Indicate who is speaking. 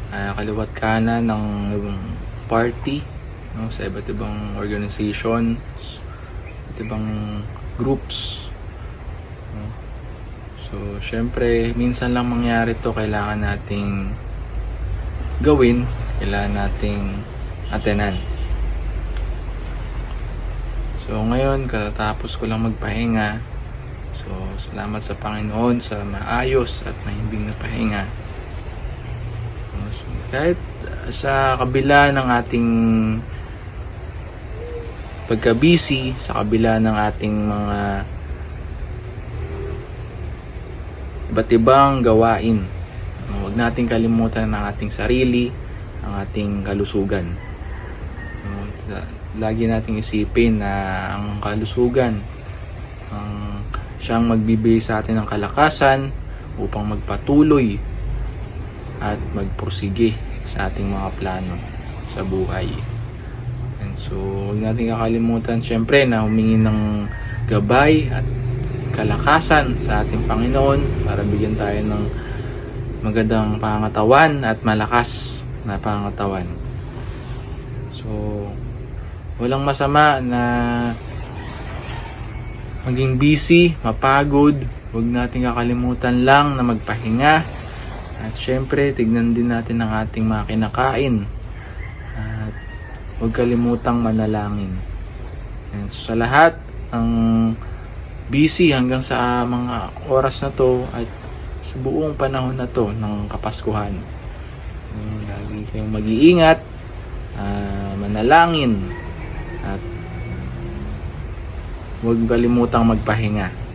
Speaker 1: kaliwat kanan ng party, no, sa iba't ibang organization, iba't ibang groups, no. So syempre minsan lang mangyari to, kailangan nating gawin, kailangan nating atenan. So ngayon katatapos ko lang magpahinga. So salamat sa Panginoon sa maayos at mahimbing na pahinga. So, kahit sa kabila ng ating pagka-busy, sa kabila ng ating mga iba't ibang gawain, huwag nating kalimutan ang ating sarili, ang ating kalusugan. Lagi nating isipin na ang kalusugan ang siyang magbibigay sa atin ng kalakasan upang magpatuloy at magpursige sa ating mga plano sa buhay. And so, huwag natin kakalimutan syempre na humingi ng gabay at kalakasan sa ating Panginoon para bigyan tayo ng magandang pangangatawan at malakas na pangangatawan. So, walang masama na maging busy, mapagod. Huwag natin kakalimutan lang na magpahinga. At syempre, tignan din natin ang ating mga kinakain. At huwag kalimutang manalangin. And so, sa lahat ang busy hanggang sa mga oras na to at sa buong panahon na to ng Kapaskuhan, lagi kayong mag-iingat, manalangin, at huwag kalimutang magpahinga.